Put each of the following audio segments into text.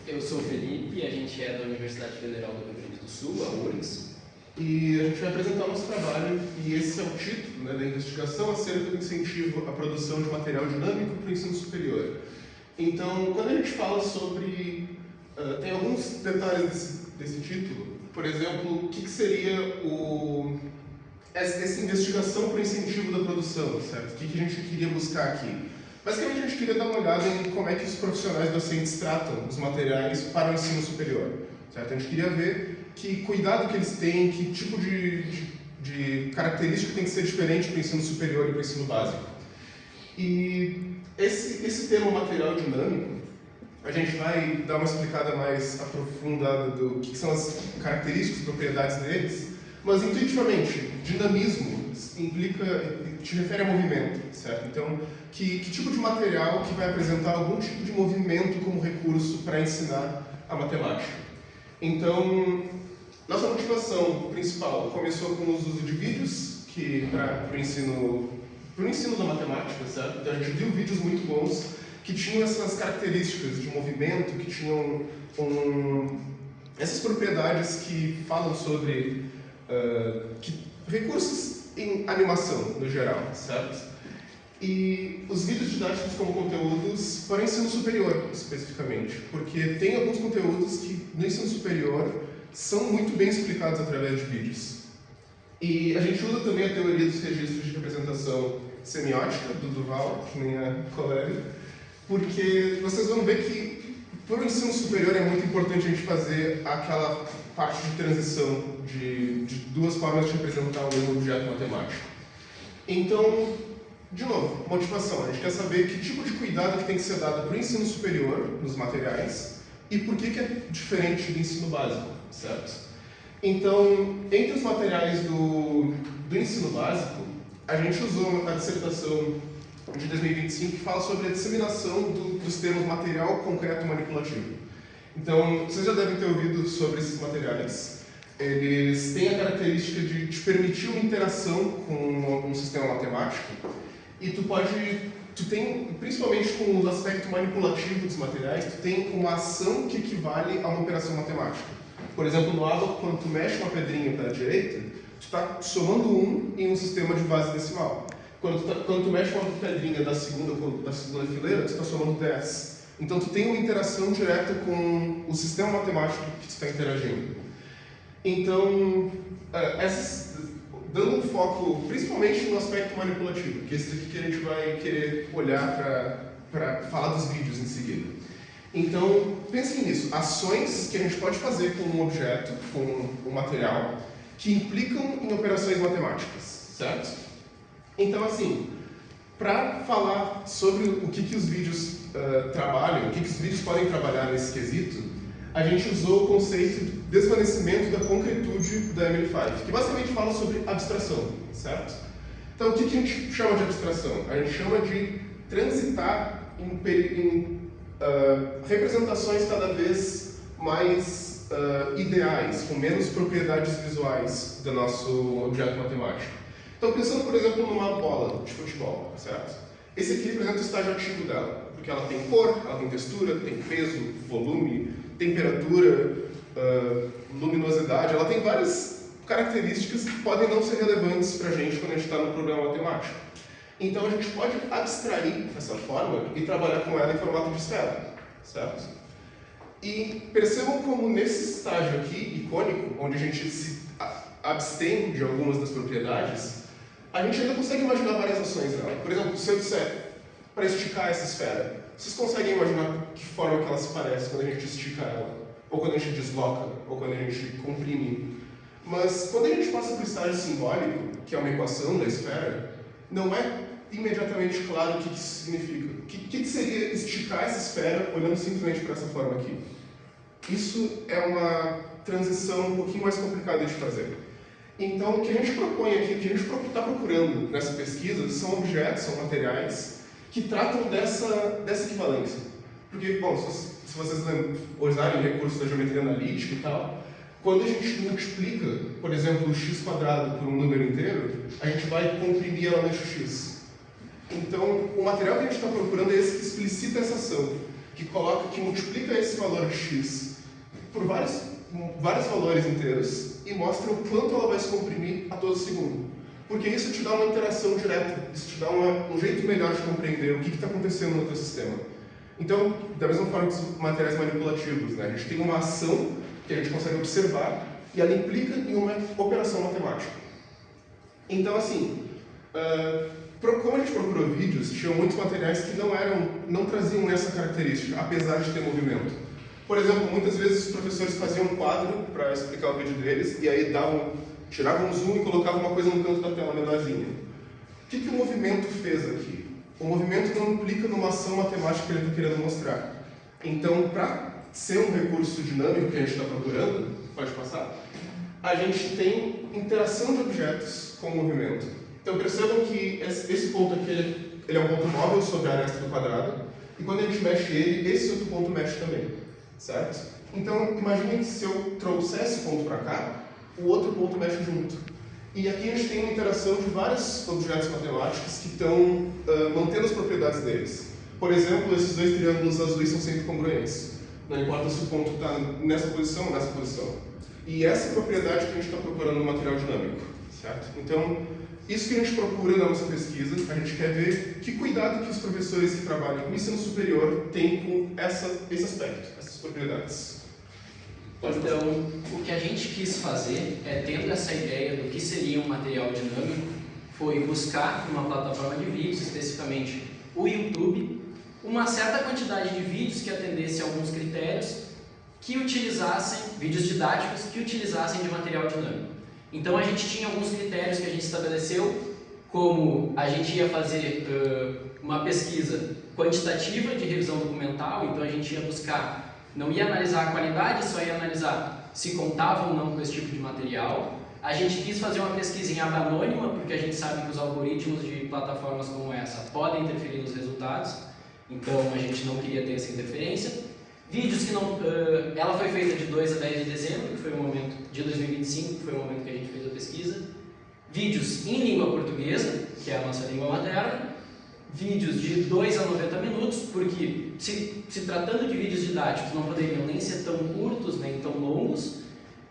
Eu sou o Felipe, a gente é da Universidade Federal do Rio Grande do Sul, a URGS. E a gente vai apresentar o nosso trabalho, e esse é o título, né, da investigação acerca do incentivo à produção de material dinâmico para o ensino superior. Então, quando a gente fala sobre... tem alguns detalhes desse título. Por exemplo, o que seria essa investigação para o incentivo da produção, certo? O que a gente queria buscar aqui? Basicamente, a gente queria dar uma olhada em como é que os profissionais docentes tratam os materiais para o ensino superior, certo? A gente queria ver que cuidado que eles têm, que tipo de característica tem que ser diferente para o ensino superior e para o ensino básico. E esse termo material dinâmico, a gente vai dar uma explicada mais aprofundada do que são as características, propriedades deles, mas intuitivamente, dinamismo te refere a movimento, certo? Então, que tipo de material que vai apresentar algum tipo de movimento como recurso para ensinar a matemática. Então, nossa motivação principal começou com o uso de vídeos para o ensino da matemática, certo? Então, a gente viu vídeos muito bons que tinham essas características de movimento, que tinham essas propriedades que falam sobre recursos em animação, no geral, certo? E os vídeos didáticos como conteúdos para o ensino superior, especificamente, porque tem alguns conteúdos que, no ensino superior, são muito bem explicados através de vídeos. E a gente usa também a teoria dos registros de representação semiótica, do Duval, que nem a colega, porque vocês vão ver que, para o ensino superior, é muito importante a gente fazer aquela parte de transição de duas formas de representar o mesmo objeto matemático. Então, de novo, motivação. A gente quer saber que tipo de cuidado que tem que ser dado para o ensino superior, nos materiais, e por que é diferente do ensino básico, certo? Então, entre os materiais do ensino básico, a gente usou a dissertação de 2025 que fala sobre a disseminação dos termos material, concreto e manipulativo. Então, vocês já devem ter ouvido sobre esses materiais. Eles têm a característica de te permitir uma interação com um sistema matemático, e tu tem, principalmente com o aspecto manipulativo dos materiais, tu tem uma ação que equivale a uma operação matemática. Por exemplo, no Abaco, quando tu mexe uma pedrinha para a direita, tu está somando 1 em um sistema de base decimal. Quando tu mexe uma pedrinha da segunda fileira, tu está somando 10. Então, tu tem uma interação direta com o sistema matemático que tu está interagindo. Então, dando um foco principalmente no aspecto manipulativo, que é esse aqui que a gente vai querer olhar para falar dos vídeos em seguida. Então, pensem nisso. Ações que a gente pode fazer com um objeto, com um material, que implicam em operações matemáticas, certo? Então, assim, para falar sobre o que os vídeos trabalham, o que os vídeos podem trabalhar nesse quesito, a gente usou o conceito de desvanecimento da concretude da Emily Fife, que basicamente fala sobre abstração, certo? Então, o que a gente chama de abstração? A gente chama de transitar em representações cada vez mais ideais, com menos propriedades visuais do nosso objeto matemático. Então, pensando, por exemplo, numa bola de futebol, certo? Esse aqui representa o estágio ativo dela, porque ela tem cor, ela tem textura, tem peso, volume, temperatura, luminosidade, ela tem várias características que podem não ser relevantes para a gente quando a gente está no problema matemático. Então, a gente pode abstrair essa forma e trabalhar com ela em formato de esfera, certo? E percebam como nesse estágio aqui, icônico, onde a gente se abstém de algumas das propriedades, a gente ainda consegue imaginar várias ações dela. Por exemplo, se eu disser para esticar essa esfera, vocês conseguem imaginar que forma que ela se parece quando a gente estica ela? Ou quando a gente desloca? Ou quando a gente comprime? Mas quando a gente passa para o estágio simbólico, que é uma equação da esfera, não é imediatamente claro o que isso significa. O que seria esticar essa esfera olhando simplesmente para essa forma aqui? Isso é uma transição um pouquinho mais complicada de fazer. Então, o que a gente propõe aqui, o que a gente está procurando nessa pesquisa, são objetos, são materiais que tratam dessa equivalência. Porque, bom, se vocês usarem recursos da geometria analítica e tal, quando a gente multiplica, por exemplo, o x² por um número inteiro, a gente vai comprimir ela no x. Então, o material que a gente está procurando é esse que explicita essa ação, que multiplica esse valor de x por vários valores inteiros e mostra o quanto ela vai se comprimir a todo segundo. Porque isso te dá uma interação direta, isso te dá um jeito melhor de compreender o que está acontecendo no teu sistema. Então, da mesma forma que os materiais manipulativos, né, a gente tem uma ação que a gente consegue observar e ela implica em uma operação matemática. Então, assim, como a gente procurou vídeos, tinham muitos materiais que não traziam essa característica, apesar de ter movimento. Por exemplo, muitas vezes os professores faziam um quadro para explicar o vídeo deles e aí tiravam um zoom e colocavam uma coisa no canto da tela menorzinha. O que o movimento fez aqui? O movimento não implica numa ação matemática que ele está querendo mostrar. Então, para ser um recurso dinâmico que a gente está procurando, pode passar, a gente tem interação de objetos com o movimento. Então percebam que esse ponto aqui ele é um ponto móvel sobre a aresta do quadrado, e quando a gente mexe ele, esse outro ponto mexe também, certo? Então imaginem que se eu trouxesse o ponto para cá, o outro ponto mexe junto. E aqui a gente tem uma interação de vários objetos matemáticos que estão mantendo as propriedades deles. Por exemplo, esses dois triângulos azuis são sempre congruentes. Não importa se o ponto está nessa posição ou nessa posição. E essa é a propriedade que a gente está procurando no material dinâmico, certo? Então, isso que a gente procura na nossa pesquisa, a gente quer ver que cuidado que os professores que trabalham com ensino superior têm com esse aspecto, essas propriedades. Então, o que a gente quis fazer, tendo essa ideia do que seria um material dinâmico, foi buscar numa plataforma de vídeos, especificamente o YouTube, uma certa quantidade de vídeos que atendesse a alguns critérios que utilizassem, vídeos didáticos que utilizassem de material dinâmico. Então a gente tinha alguns critérios que a gente estabeleceu, como a gente ia fazer uma pesquisa quantitativa de revisão documental, então a gente ia buscar, não ia analisar a qualidade, só ia analisar se contava ou não com esse tipo de material. A gente quis fazer uma pesquisa em aba anônima, porque a gente sabe que os algoritmos de plataformas como essa podem interferir nos resultados, então a gente não queria ter essa interferência. Vídeos que não... ela foi feita de 2 a 10 de dezembro, que foi o momento de 2025, que foi o momento que a gente fez a pesquisa. Vídeos em língua portuguesa, que é a nossa língua materna. Vídeos de 2 a 90 minutos, porque se tratando de vídeos didáticos não poderiam nem ser tão curtos, nem tão longos.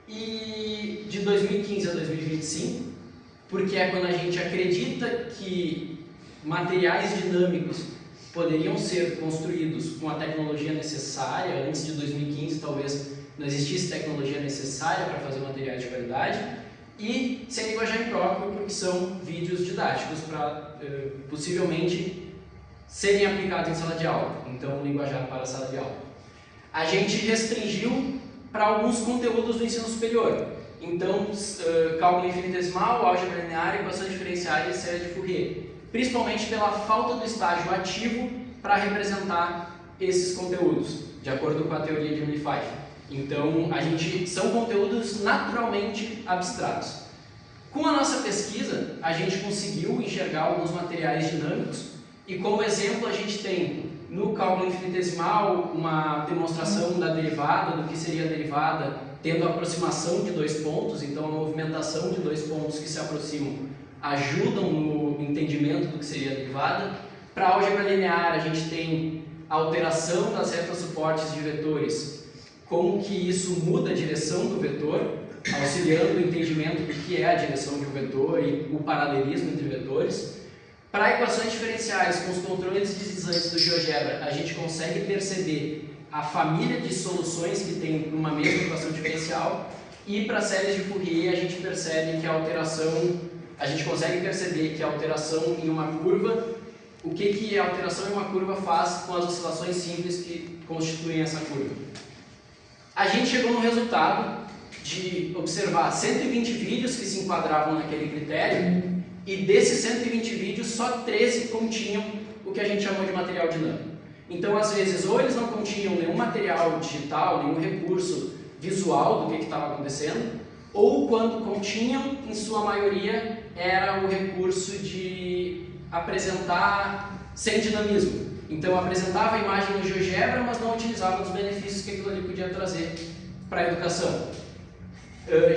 E de 2015 a 2025, porque é quando a gente acredita que materiais dinâmicos poderiam ser construídos com a tecnologia necessária. Antes de 2015 talvez não existisse tecnologia necessária para fazer materiais de qualidade, e sem linguajar impróprio, porque são vídeos didáticos para possivelmente serem aplicados em sala de aula, então linguajar para a sala de aula. A gente restringiu para alguns conteúdos do ensino superior, então cálculo infinitesimal, álgebra linear, equações diferenciais e série de Fourier, principalmente pela falta do estágio ativo para representar esses conteúdos, de acordo com a teoria de Emily Pfeiffer. Então, são conteúdos naturalmente abstratos. Com a nossa pesquisa, a gente conseguiu enxergar alguns materiais dinâmicos, e como exemplo a gente tem no cálculo infinitesimal uma demonstração da derivada, do que seria a derivada, tendo a aproximação de 2 pontos, então a movimentação de 2 pontos que se aproximam ajudam no entendimento do que seria a derivada. Para a álgebra linear, a gente tem a alteração das retas suportes de vetores, como que isso muda a direção do vetor, auxiliando o entendimento do que é a direção de um vetor e o paralelismo entre vetores. Para equações diferenciais, com os controles deslizantes do GeoGebra, a gente consegue perceber a família de soluções que tem uma mesma equação diferencial, e para séries de Fourier, a gente percebe que a gente consegue perceber que a alteração em uma curva, o que a alteração em uma curva faz com as oscilações simples que constituem essa curva. A gente chegou no resultado de observar 120 vídeos que se enquadravam naquele critério, e desses 120 vídeos, só 13 continham o que a gente chamou de material dinâmico. Então, às vezes, ou eles não continham nenhum material digital, nenhum recurso visual do que estava acontecendo, ou quando continham, em sua maioria, era o recurso de apresentar sem dinamismo. Então apresentava a imagem no GeoGebra, mas não utilizava os benefícios que aquilo ali podia trazer para a educação.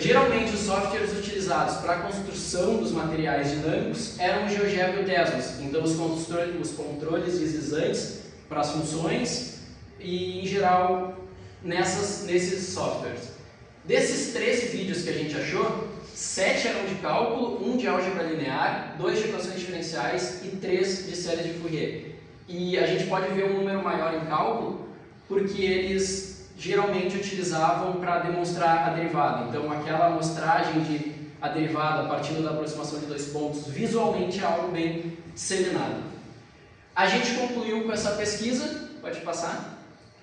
Geralmente os softwares utilizados para a construção dos materiais dinâmicos eram o GeoGebra e o Desmos. Então os controles deslizantes para as funções, e, em geral, nesses softwares. Desses 13 vídeos que a gente achou, 7 eram de cálculo, 1 de álgebra linear, 2 de equações diferenciais e 3 de séries de Fourier. E a gente pode ver um número maior em cálculo porque eles geralmente utilizavam para demonstrar a derivada. Então, aquela amostragem de a derivada partindo da aproximação de 2 pontos, visualmente é algo bem disseminado. A gente concluiu com essa pesquisa, pode passar,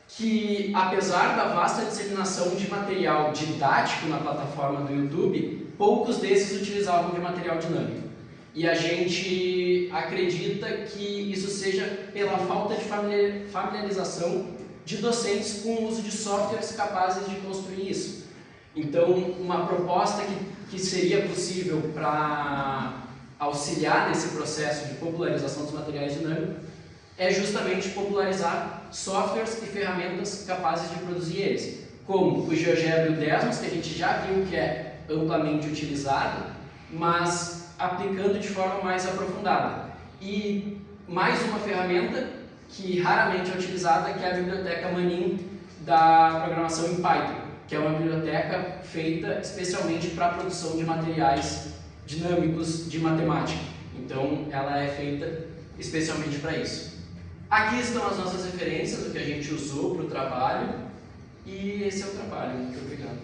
que apesar da vasta disseminação de material didático na plataforma do YouTube, poucos desses utilizavam de material dinâmico. E a gente acredita que isso seja pela falta de familiarização de docentes com o uso de softwares capazes de construir isso. Então, uma proposta que seria possível para auxiliar nesse processo de popularização dos materiais dinâmicos é justamente popularizar softwares e ferramentas capazes de produzir eles, como o GeoGebra e o Desmos, que a gente já viu que é amplamente utilizado, mas aplicando de forma mais aprofundada. E mais uma ferramenta que raramente é utilizada, que é a biblioteca Manin da programação em Python, que é uma biblioteca feita especialmente para a produção de materiais dinâmicos de matemática. Então, ela é feita especialmente para isso. Aqui estão as nossas referências, o que a gente usou para o trabalho, e esse é o trabalho. Muito obrigado.